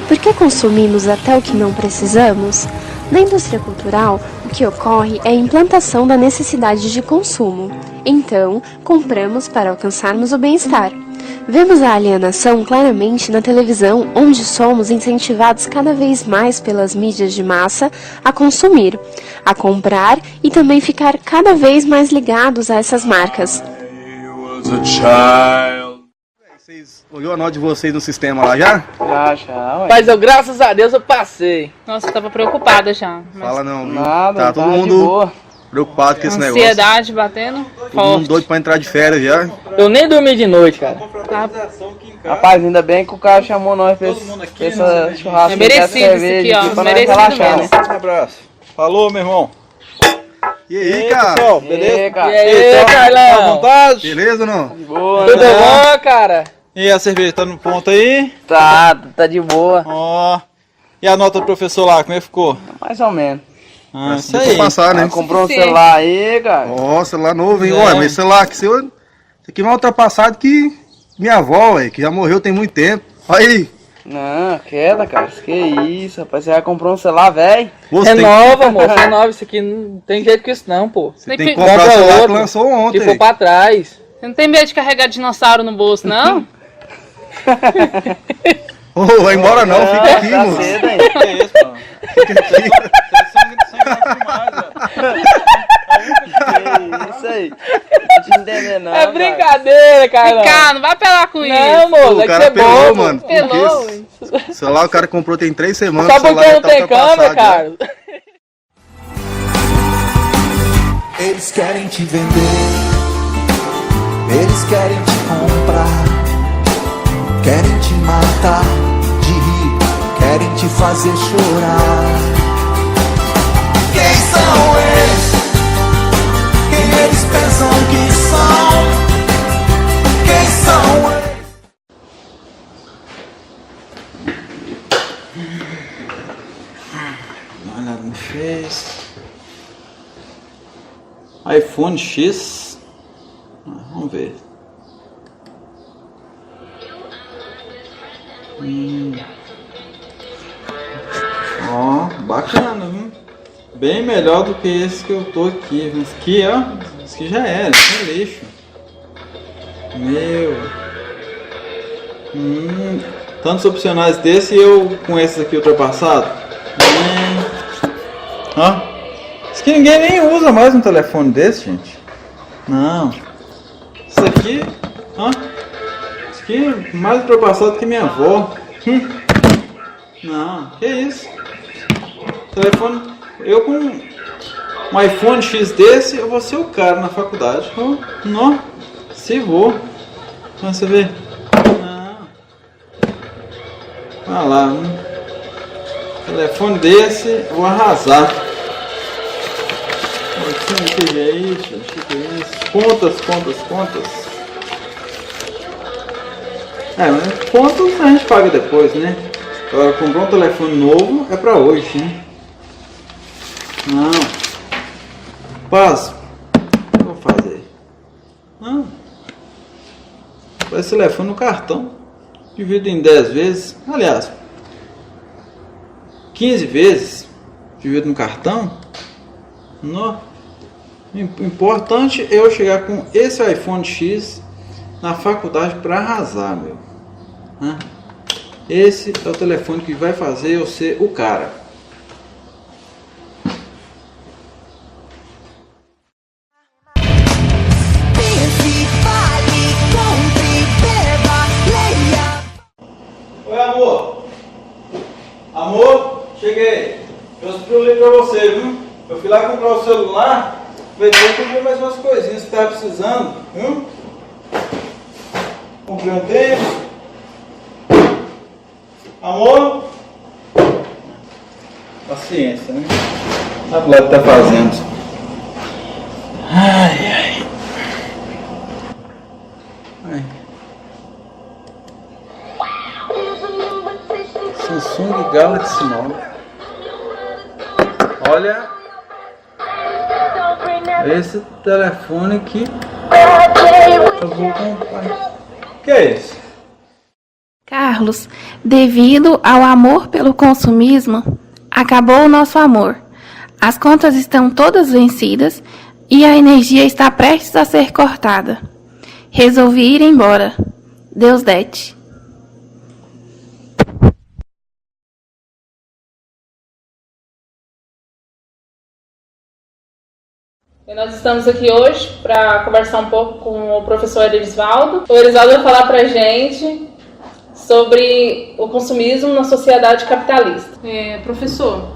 Por que consumimos até o que não precisamos? Na indústria cultural, o que ocorre é a implantação da necessidade de consumo. Então, compramos para alcançarmos o bem-estar. Vemos a alienação claramente na televisão, onde somos incentivados cada vez mais pelas mídias de massa a consumir, a comprar e também ficar cada vez mais ligados a essas marcas. Vocês olhou a nota de vocês no sistema lá já? Já, ué. Mas graças a Deus eu passei. Nossa, eu tava preocupada já. Fala não, viu? Nada, Tá todo de mundo boa. preocupado com esse negócio. Ansiedade batendo Todo forte. mundo doido pra entrar de férias já. Eu nem dormi de noite, cara. Rapaz, ainda bem que o cara chamou nós pra essa churrasco. É merecido isso aqui, ó. pra nós Merecido relaxar, mesmo. né? Um abraço. Falou, meu irmão. E aí, cara? pessoal, E beleza? aí, cara? E aí, Tá à Carlão? vontade? Beleza ou não? Boa, Tudo né? bom, cara? E a cerveja tá no ponto aí? Tá de boa. Ó. E a nota do professor lá, como é que ficou? Mais ou menos. Ah, isso Deu pra aí. passar, né? Comprou um Sim. celular aí, cara. Ó, celular novo, hein? É. Olha, mas esse celular aqui seu, isso aqui é mais ultrapassado que minha avó, ué, que já morreu tem muito tempo. Olha aí. Não, queda, cara. Que isso, rapaz. Você já comprou um celular, velho? Você tem, Renova, moço, renova. Isso aqui não tem jeito com isso não, pô. você tem que Tem que- comprar o compra celular que outro. lançou Se ontem. for pra trás. Você não tem medo de carregar dinossauro no bolso, não? Ô, vai embora não, fica aqui, tá moço. cedo, hein? Que isso, mano? Fica aqui. Vocês são demais, velho. Que isso aí? Não te entendendo, não. É cara. brincadeira, Carlão. Cara, não vai apelar com Não, isso. moço, O é que cara você é pelou, bom, mano. Pelou, Porque o celular o cara comprou tem 3 semanas. Só o celular porque já não tá tem câmera, ultrapassado já. cara. Eles querem te vender, eles querem te comprar, querem te matar de rir, querem te fazer chorar. Quem são eles? Quem eles pensam que são? Quem são eles? Olha, não fez. iPhone X. Vamos ver. Ó, bacana, viu? Bem melhor do que esse que eu tô aqui. Esse aqui, ó. Esse aqui já era, isso é lixo. Meu. Tantos opcionais desse e eu com esses aqui ultrapassado. Ó. Isso aqui ninguém nem usa mais um telefone desse, gente. Não. Isso aqui, ó. Isso aqui é mais ultrapassado que minha avó. Não, que isso? Telefone. Eu com um iPhone X desse, eu vou ser o cara na faculdade. Oh, não, se vou. Mas você vê. Não. Olha lá. Telefone desse, eu vou arrasar. Que é isso? Que é isso? Contas. É, mas contas a gente paga depois, né? Agora comprar um telefone novo é pra hoje, né? Não. Paz. O que eu vou fazer? Não. Esse telefone no cartão. Divido em 10 vezes. Aliás, 15 vezes. Divido no cartão. Não. O importante é eu chegar com esse iPhone X na faculdade para arrasar, meu. Esse é o telefone que vai fazer eu ser o cara. Pense, fale, compre, beba, leia. Oi, amor. Amor, cheguei. Eu escrevi pra você, viu? Eu fui lá comprar o celular. Aproveitei e comprei mais umas coisinhas que tava precisando, viu? Comprei um tênis. Amor? Paciência, né? Sabe lá o que tá fazendo. Ai. Samsung Galaxy 9. Olha esse telefone aqui. Eu vou comprar. Que é isso? Carlos, devido ao amor pelo consumismo, acabou o nosso amor. As contas estão todas vencidas e a energia está prestes a ser cortada. Resolvi ir embora. Deus dete. E nós estamos aqui hoje para conversar um pouco com o professor Erisvaldo. O Erisvaldo vai falar para a gente sobre o consumismo na sociedade capitalista. Professor,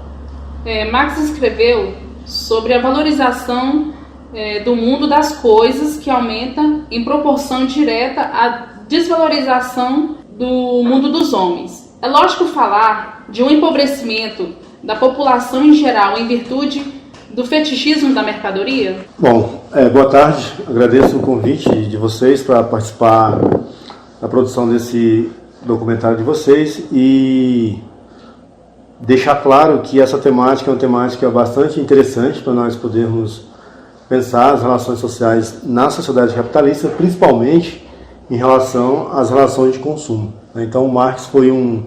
Marx escreveu sobre a valorização do mundo das coisas que aumenta em proporção direta à desvalorização do mundo dos homens. É lógico falar de um empobrecimento da população em geral em virtude do fetichismo da mercadoria? Bom, boa tarde. Agradeço o convite de vocês para participar da produção desse documentário de vocês e deixar claro que essa temática é uma temática bastante interessante para nós podermos pensar as relações sociais na sociedade capitalista, principalmente em relação às relações de consumo. Então, Marx foi um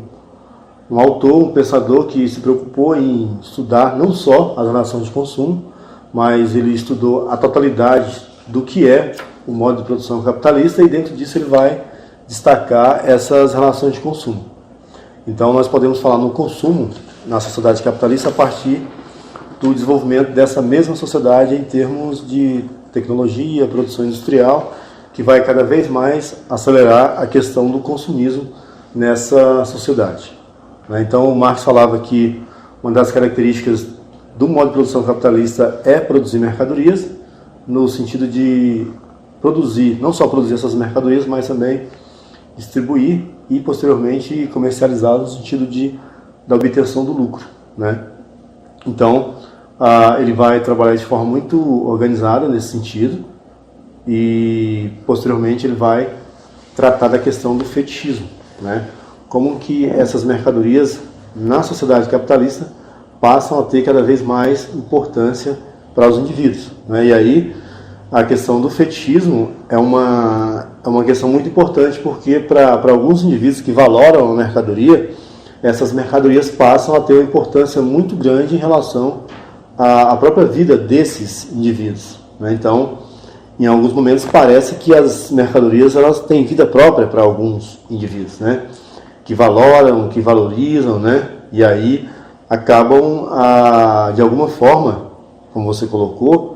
autor, um pensador que se preocupou em estudar não só as relações de consumo, mas ele estudou a totalidade do que é o modo de produção capitalista e dentro disso ele vai destacar essas relações de consumo. Então nós podemos falar no consumo na sociedade capitalista a partir do desenvolvimento dessa mesma sociedade em termos de tecnologia, produção industrial, que vai cada vez mais acelerar a questão do consumismo nessa sociedade. Então, Marx falava que uma das características do modo de produção capitalista é produzir mercadorias, no sentido de produzir, não só produzir essas mercadorias, mas também distribuir e, posteriormente, comercializá-las no sentido da obtenção do lucro. Então, ele vai trabalhar de forma muito organizada nesse sentido e, posteriormente, ele vai tratar da questão do fetichismo, como que essas mercadorias na sociedade capitalista passam a ter cada vez mais importância para os indivíduos. E aí a questão do fetichismo é uma questão muito importante, porque para alguns indivíduos que valoram a mercadoria, essas mercadorias passam a ter uma importância muito grande em relação à própria vida desses indivíduos. Então, em alguns momentos parece que as mercadorias elas têm vida própria para alguns indivíduos, que valoram, que valorizam, e aí acabam, de alguma forma, como você colocou,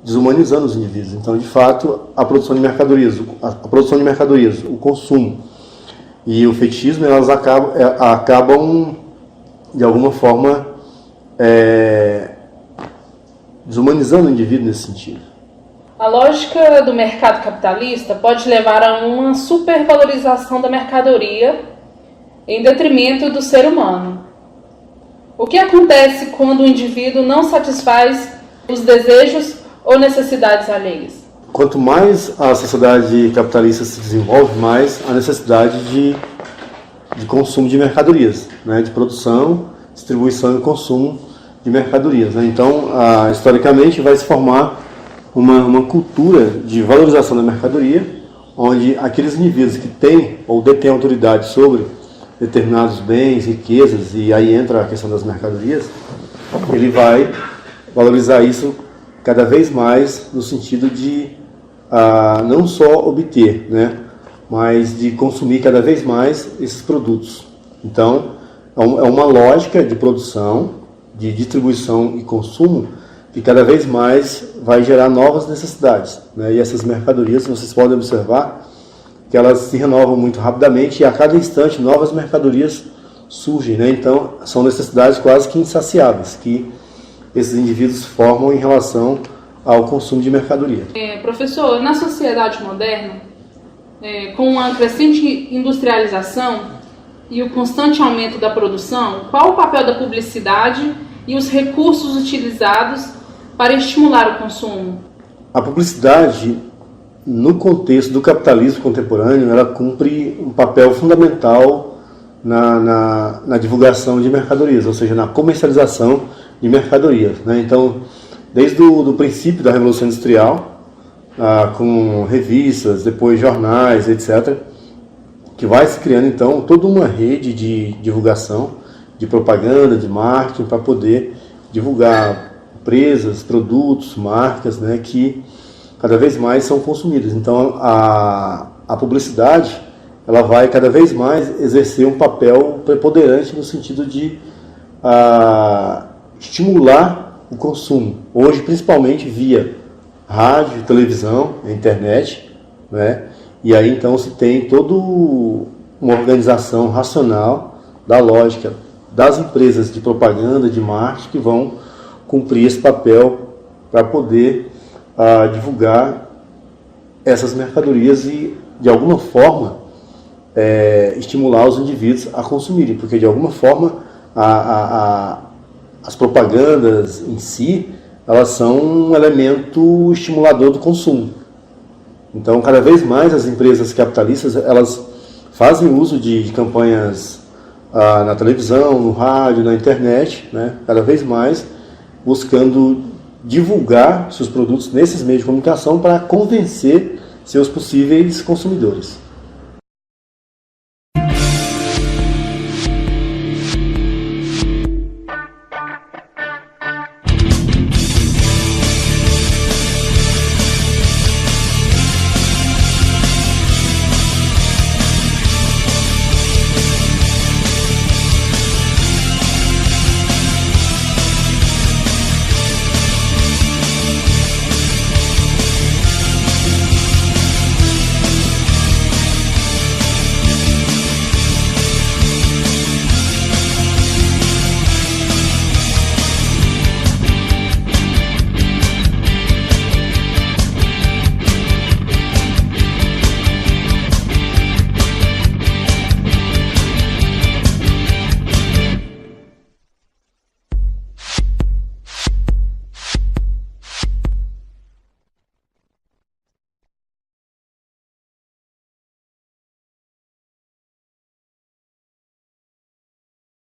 desumanizando os indivíduos. Então, de fato, a produção de mercadorias, o consumo e o fetichismo, elas acabam de alguma forma, desumanizando o indivíduo nesse sentido. A lógica do mercado capitalista pode levar a uma supervalorização da mercadoria em detrimento do ser humano. O que acontece quando o indivíduo não satisfaz os desejos ou necessidades alheias? Quanto mais a sociedade capitalista se desenvolve, mais a necessidade de consumo de mercadorias, de produção, distribuição e consumo de mercadorias. Então, historicamente, vai se formar uma cultura de valorização da mercadoria, onde aqueles indivíduos que têm ou detêm autoridade sobre determinados bens, riquezas, e aí entra a questão das mercadorias, ele vai valorizar isso cada vez mais no sentido de não só obter, mas de consumir cada vez mais esses produtos. Então, é uma lógica de produção, de distribuição e consumo que cada vez mais vai gerar novas necessidades. E essas mercadorias, vocês podem observar que elas se renovam muito rapidamente e a cada instante novas mercadorias surgem. Então, são necessidades quase que insaciáveis que esses indivíduos formam em relação ao consumo de mercadoria. Professor, na sociedade moderna, com a crescente industrialização e o constante aumento da produção, qual o papel da publicidade e os recursos utilizados para estimular o consumo? A publicidade, no contexto do capitalismo contemporâneo, ela cumpre um papel fundamental na divulgação de mercadorias, ou seja, na comercialização de mercadorias. Então, desde o princípio da Revolução Industrial, com revistas, depois jornais, etc., que vai se criando então toda uma rede de divulgação, de propaganda, de marketing, para poder divulgar empresas, produtos, marcas, né, que cada vez mais são consumidas. Então a publicidade, ela vai cada vez mais exercer um papel preponderante no sentido de estimular o consumo. Hoje, principalmente via rádio, televisão, internet, né? E aí então se tem toda uma organização racional da lógica das empresas de propaganda, de marketing, que vão cumprir esse papel para poder divulgar essas mercadorias e, de alguma forma, estimular os indivíduos a consumirem, porque de alguma forma as propagandas em si, elas são um elemento estimulador do consumo. Então, cada vez mais as empresas capitalistas, elas fazem uso de campanhas na televisão, no rádio, na internet, né? Cada vez mais buscando divulgar seus produtos nesses meios de comunicação para convencer seus possíveis consumidores.